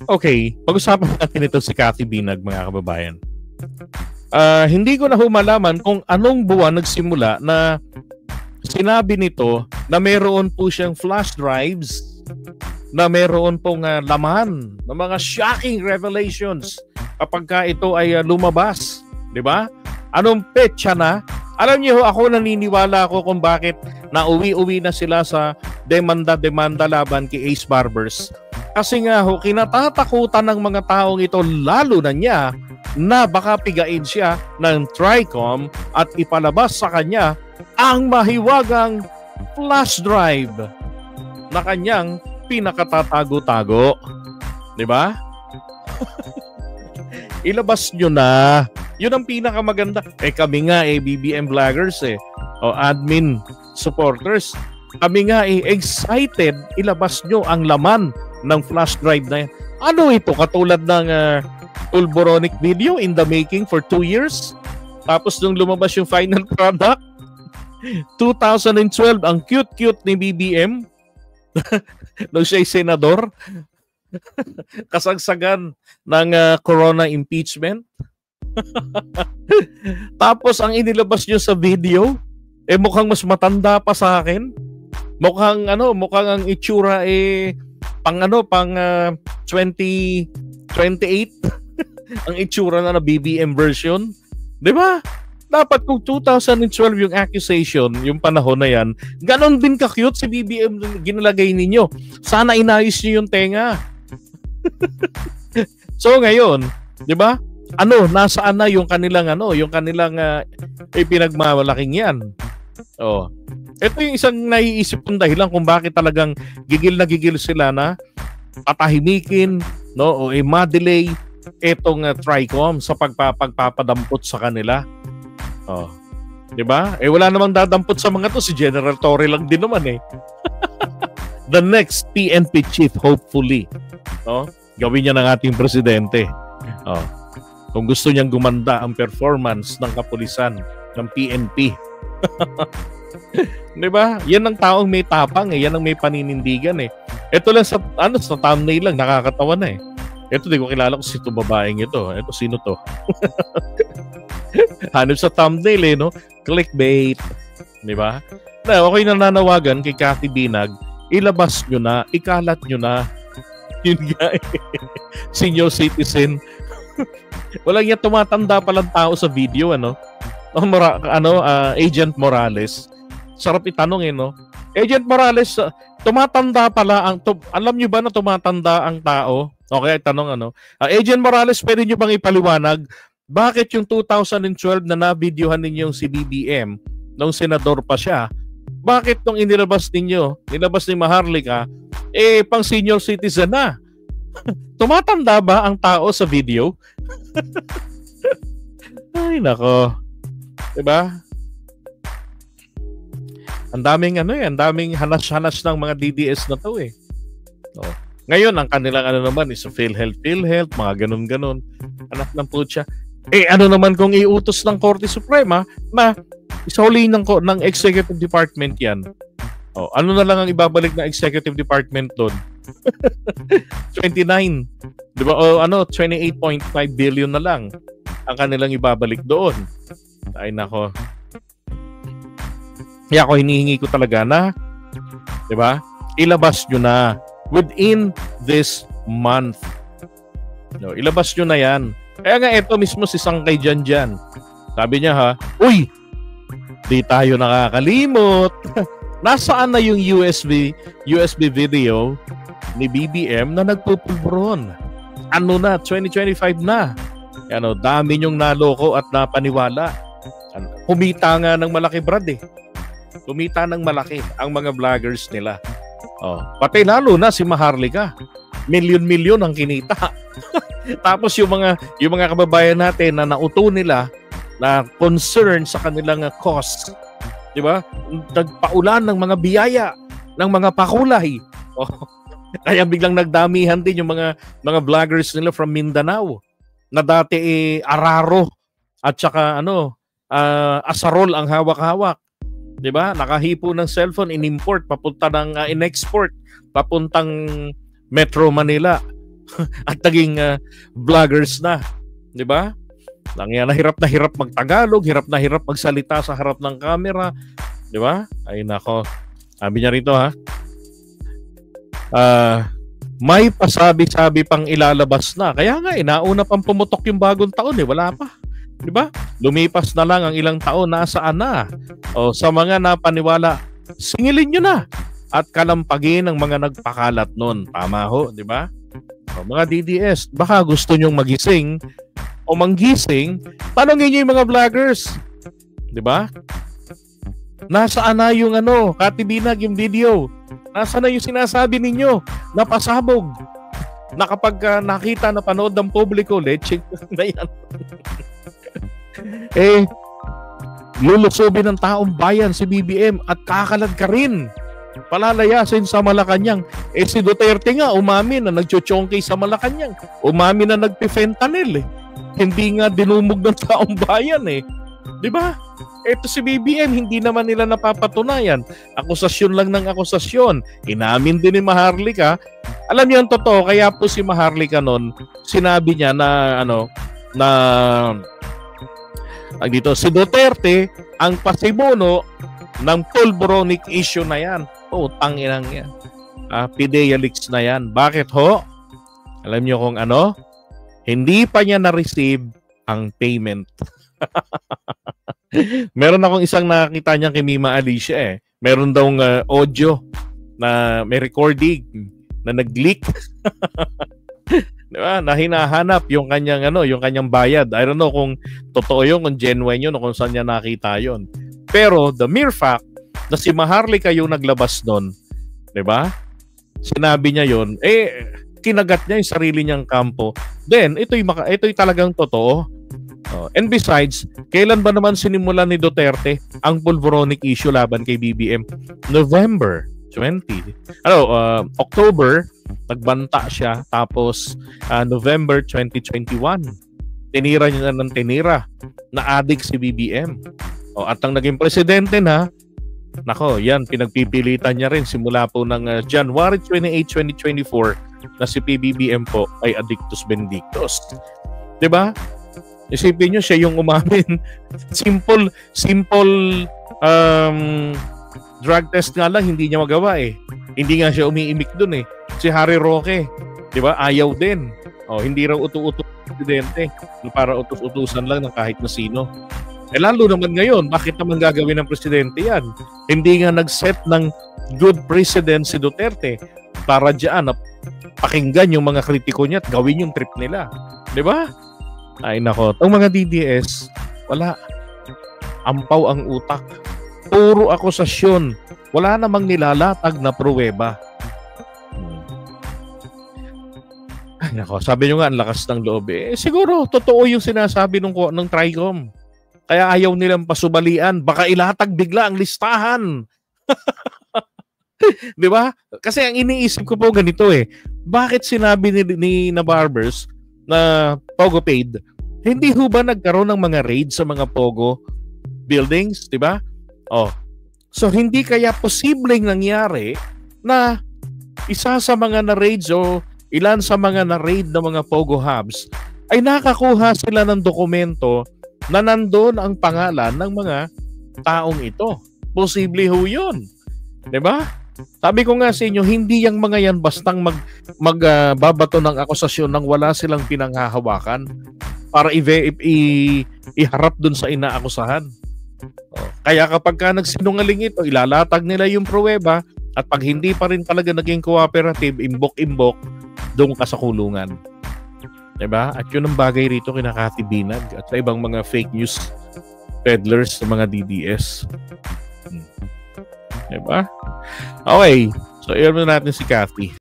Okay, pag-usapan natin ito si Cathy Binag, mga kababayan. Hindi ko na humalaman kung anong buwan nagsimula na sinabi nito na meron po siyang flash drives na meron pong laman ng mga shocking revelations kapag ka ito ay lumabas. Di ba? Anong petsa na? Alam niyo, ako naniniwala ako kung bakit nauwi-uwi na sila sa demanda laban kay Ace Barbers. Kasi nga ho, kinatatakutan ng mga taong ito, lalo na niya, na baka pigain siya ng TRICOM at ipalabas sa kanya ang mahiwagang flash drive na kanyang pinakatatago-tago. Di ba? Ilabas nyo na. Yun ang pinakamaganda. Kami nga BBM vloggers o admin supporters. Kami nga excited. Ilabas nyo ang laman ng flash drive na yan. Ano ito? Katulad ng Pulboronic video in the making for 2 years. Tapos nung lumabas yung final product, 2012, ang cute-cute ni BBM. Nung siya'y senador. Kasagsagan ng corona impeachment. Tapos ang inilabas nyo sa video, mukhang mas matanda pa sa akin. Mukhang ang itsura pang 2028 ang itsura na BBM version. 'Di ba? Dapat kung 2012 yung accusation, yung panahon na yan, ganon din ka-cute si BBM ginalagay ninyo. Sana inayos niyo yung tenga. So ngayon, 'di ba? Nasaan na yung kanilang pinagmamalaking yan. Oh. Ito yung isang naiisip kong dahilan kung bakit talagang gigil na gigil sila na patahimikin, o ma-delay itong TRICOM sa pagpapadampot sa kanila. Oh. 'Di ba? Wala namang dadampot sa mga to, si General Torre lang din naman The next PNP chief, hopefully. Gawin niya ng ating presidente. Kung gusto niyang gumanda ang performance ng kapulisan ng PNP. 'Di ba? Yan ang taong may tapang yan ang may paninindigan Ito lang sa thumbnail lang nakakatawa na Ito di ko kilala kung sino babaeng ito. Ito sino to? Hanap sa thumbnail no? Clickbait. 'Di ba? Ako'y nananawagan kay Cathy Binag, ilabas nyo na, ikalat nyo na. Yun nga senior citizen. Walang niya tumatanda palang tao sa video Agent Morales. Sarap itanong Agent Morales, tumatanda pala alam niyo ba na tumatanda ang tao? Okay, tanong Agent Morales, pwede niyo bang ipaliwanag bakit yung 2012 na na-videohan ninyong si BBM nung senador pa siya? Bakit nung nilabas ni Maharlika pang senior citizen na? Tumatanda ba ang tao sa video? Ay nako. 'Di ba? Ang daming ang daming hanas-hanas ng mga DDS na 'to Ngayon ang kanilang naman is PhilHealth, mga ganun-ganun. Anak ng putya. Naman kung iutos ng Korte Suprema na isauli ng Executive Department 'yan. Ano na lang ang ibabalik ng Executive Department doon? 29. 'Di ba? 28.5 billion na lang ang kanilang ibabalik doon. Ay nako. Kaya ako hinihingi ko talaga na, 'di ba? Ilabas nyo na within this month. Ilabas nyo na 'yan. Kaya nga ito mismo si Sangkay Janjan. Sabi niya uy, di tayo nakakalimot. Nasaan na yung USB video ni BBM na nagpupulburon? 2025 na. Dami nyong naloko at napaniwala. Kumita nga ng malaki, Brad Kumita ng malaki ang mga vloggers nila. Pati lalo na si Maharlika. Milyon-milyon ang kinita. Tapos yung mga kababayan natin na nauto nila na concern sa kanilang cost. 'Di ba? Nagpaulan ng mga biyaya, ng mga pakulay. Kaya biglang nagdamihan din yung mga vloggers nila from Mindanao na dati araro at saka asarol ang hawak-hawak. 'Di ba? Nakahipo ng cellphone, in-import, papunta ng in-export, papuntang Metro Manila at naging vloggers na, 'di ba? Na hirap mag-Tagalog, hirap na hirap magsalita sa harap ng camera, 'di ba? Ay nako. Sabi niya rito ha. May pasabi-sabi pang ilalabas na. Kaya nga nauna pang pumutok yung bagong taon wala pa. 'Di ba? Lumipas na lang ang ilang taon, nasaan na? O sa mga napaniwala, singilin niyo na at kalampagin ang mga nagpakalat noon. Tama ho, 'di ba? O, mga DDS, baka gusto nyong magising o manggising, tanongin niyo yung mga vloggers. 'Di ba? Nasaan na yung Katibinag, yung video? Nasaan na yung sinasabi ninyo? Napasabog. Na kapag nakita na panood ng publiko, lecheng na yan. Lulusobin ng taong bayan si BBM at kakalat ka rin. Palalayasin sa Malacanang. Si Duterte nga umamin na nagchochongkay sa Malacanang. Umamin na nagpi-fentanyl Hindi nga dinumog ng taong bayan 'Di ba? Ito si BBM, hindi naman nila napapatunayan. Akusasyon lang ng akusasyon. Inamin din ni Maharlika. Alam niyo ang totoo, kaya po si Maharlika noon, sinabi niya na si Duterte ang pasimuno ng pulboronic issue na yan. Tanginang yan. PIDEA leaks na yan. Bakit ho? Alam niyo kung hindi pa niya na-receive ang payment. Meron akong isang nakakita niya kay Mima Alicia Meron daw audio na may recording na nag-leak. Diba? Na hinahanap yung kanyang yung kanyang bayad. I don't know kung totoo yun, kung genuine yun, o kung saan niya nakita yun. Pero the mere fact na si Maharlika yung naglabas doon, 'di ba? Sinabi niya yun, kinagat niya yung sarili niyang kampo. Then ito'y talagang totoo. And besides, kailan ba naman sinimulan ni Duterte ang pulboronic issue laban kay BBM? November 20. October, nagbanta siya. Tapos, November 2021, tinira niya ng tinira na addict si BBM. At ang naging presidente na, yan, pinagpipilitan niya rin simula po ng January 28, 2024 na si PBBM po ay addictus vindictus. 'Di ba? Isipin nyo, siya yung umamin. Simple drug test nga lang, hindi niya magawa Hindi nga siya umiimik dun Si Harry Roque, di ba? Ayaw din. Hindi raw utu-uto presidente para utus-utusan lang ng kahit na sino. Lalo naman ngayon, bakit naman gagawin ng presidente yan? Hindi nga nag-set ng good precedent si Duterte para dyan pakinggan yung mga kritiko niya at gawin yung trip nila. Di ba? Ay nako, itong mga DDS, wala. Ampaw ang utak. Puro akusasyon. Wala namang nilalatag na pruweba. Ay nako, sabi nyo nga, ang lakas ng loob siguro, totoo yung sinasabi ng TRICOM. Kaya ayaw nilang pasubalian. Baka ilatag bigla ang listahan. Di ba? Kasi ang iniisip ko po ganito Bakit sinabi ni Barbers na Pogo paid, hindi ho ba nagkaroon ng mga raid sa mga Pogo buildings, di ba? So hindi kaya posibleng nangyari na isa sa mga na-raids o ilan sa mga na-raid na mga Pogo hubs ay nakakuha sila ng dokumento na nandoon ang pangalan ng mga taong ito. Posible ho yun. Di ba? Sabi ko nga sa inyo, hindi yung mga yan bastang magbabato ng akusasyon nang wala silang pinanghahawakan para iharap dun sa inaakusahan. Kaya kapag nagsinungaling ito, ilalatag nila yung pruweba at pag hindi pa rin talaga naging cooperative, imbok-imbok, doon ka sa kulungan. Diba? At yun ang bagay rito kina Katibinag at sa ibang mga fake news peddlers sa mga DDS. Diba? Okay. So, iyan natin si Kathy.